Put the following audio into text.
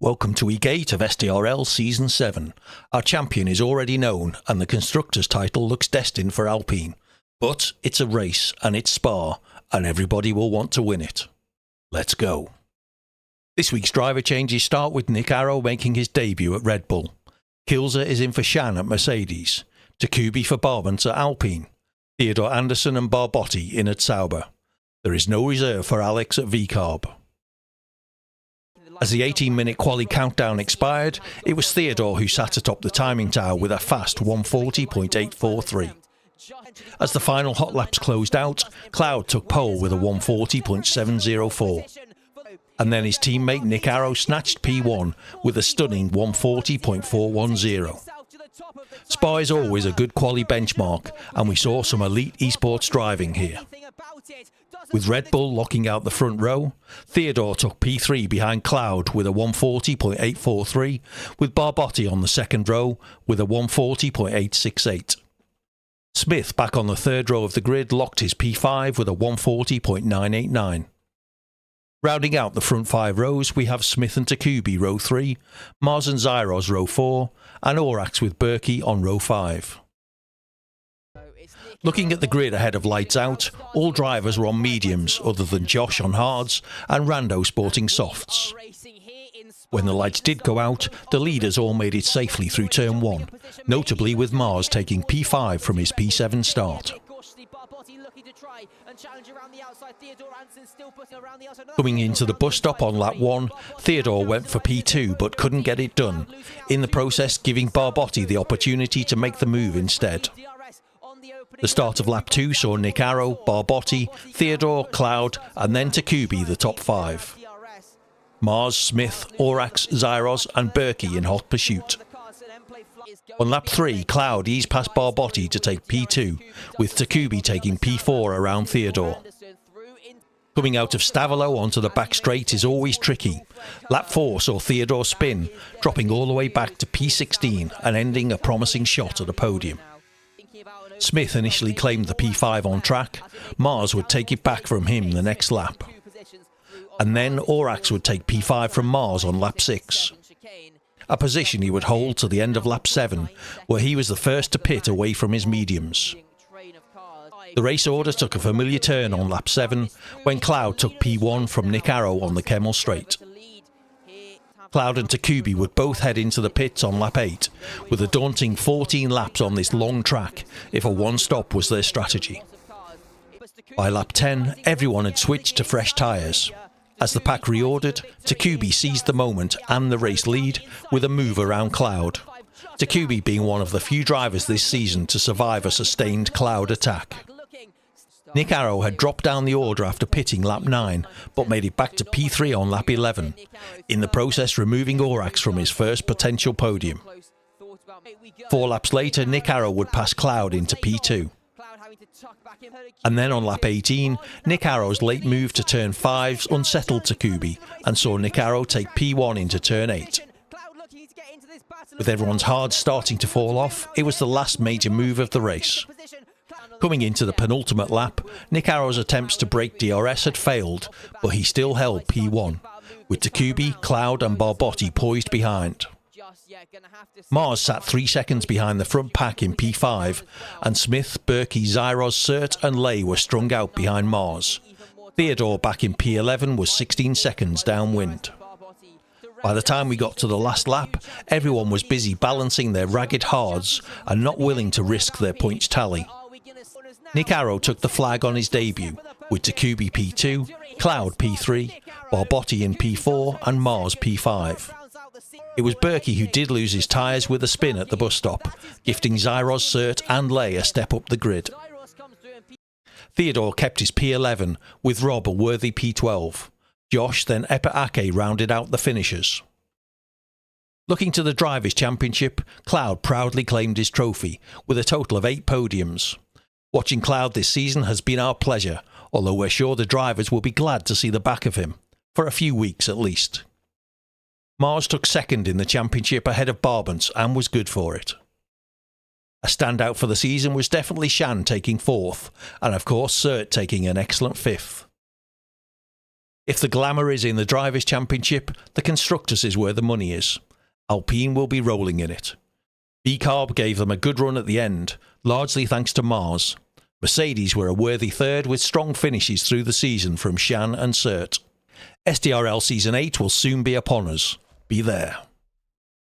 Welcome to week 8 of SDRL Season 7. Our champion is already known and the Constructors' title looks destined for Alpine. But it's a race and it's Spa and everybody will want to win it. Let's go. This week's driver changes start with Nick Arrow making his debut at Red Bull. Kilser is in for Shan at Mercedes. Takubi for Barbant at Alpine. Theodore Anderson and Barbotti in at Sauber. There is no reserve for Alex at VCarb. As the 18-minute quali countdown expired, it was Theodore who sat atop the timing tower with a fast 140.843. As the final hot laps closed out, Cloud took pole with a 140.704. And then his teammate Nick Arrow snatched P1 with a stunning 140.410. Spa is always a good quali benchmark, and we saw some elite esports driving here. With Red Bull locking out the front row, Theodore took P3 behind Cloud with a 140.843, with Barbotti on the second row with a 140.868. Smith, back on the third row of the grid, locked his P5 with a 140.989. Rounding out the front 5 rows, we have Smith and Takubi row 3, Mars and Zyros row 4, and Orax with Berkey on row 5. Looking at the grid ahead of lights out, all drivers were on mediums other than Josh on hards and Rando sporting softs. When the lights did go out, the leaders all made it safely through turn 1, notably with Mars taking P5 from his P7 start. Coming into the bus stop on lap 1, Theodore went for P2 but couldn't get it done, in the process giving Barbotti the opportunity to make the move instead. The start of lap 2 saw Nick Arrow, Barbotti, Theodore, Cloud and then Takubi the top 5. Mars, Smith, Orax, Zyros and Berkey in hot pursuit. On lap 3, Cloud eased past Barbotti to take P2, with Takubi taking P4 around Theodore. Coming out of Stavolo onto the back straight is always tricky. Lap 4 saw Theodore spin, dropping all the way back to P16 and ending a promising shot at the podium. Smith initially claimed the P5 on track. Mars would take it back from him the next lap. And then Orax would take P5 from Mars on lap 6. A position he would hold to the end of lap 7, where he was the first to pit away from his mediums. The race order took a familiar turn on lap 7, when Cloud took P1 from Nick Arrow on the Kemmel Straight. Cloud and Takubi would both head into the pits on lap 8, with a daunting 14 laps on this long track if a one-stop was their strategy. By lap 10, everyone had switched to fresh tyres. As the pack reordered, Takubi seized the moment and the race lead with a move around Cloud. Takubi being one of the few drivers this season to survive a sustained Cloud attack. Nick Arrow had dropped down the order after pitting lap 9, but made it back to P3 on lap 11, in the process removing Orax from his first potential podium. 4 laps later, Nick Arrow would pass Cloud into P2. And then on lap 18, Nick Arrow's late move to turn 5 unsettled Takubi and saw Nick Arrow take P1 into turn 8. With everyone's hards starting to fall off, it was the last major move of the race. Coming into the penultimate lap, Nick Arrow's attempts to break DRS had failed, but he still held P1, with Takubi, Cloud and Barbotti poised behind. Mars sat 3 seconds behind the front pack in P5, and Smith, Berkey, Zyros, Sert and Lay were strung out behind Mars. Theodore back in P11 was 16 seconds downwind. By the time we got to the last lap, everyone was busy balancing their ragged hards and not willing to risk their points tally. Nick Arrow took the flag on his debut, with Takubi P2, Cloud P3, Barbotti in P4 and Mars P5. It was Berkey who did lose his tyres with a spin at the bus stop, gifting Zyros, Sert and Lay a step up the grid. Theodore kept his P11, with Rob a worthy P12. Josh, then Epa Ake rounded out the finishers. Looking to the Drivers' Championship, Cloud proudly claimed his trophy, with a total of 8 podiums. Watching Cloud this season has been our pleasure, although we're sure the drivers will be glad to see the back of him, for a few weeks at least. Mars took second in the championship ahead of Barbant and was good for it. A standout for the season was definitely Shan taking 4th, and of course Sert taking an excellent 5th. If the glamour is in the Drivers' Championship, the Constructors is where the money is. Alpine will be rolling in it. B-Carb gave them a good run at the end, largely thanks to Mars. Mercedes were a worthy third with strong finishes through the season from Shan and Sert. SDRL Season 8 will soon be upon us. Be there.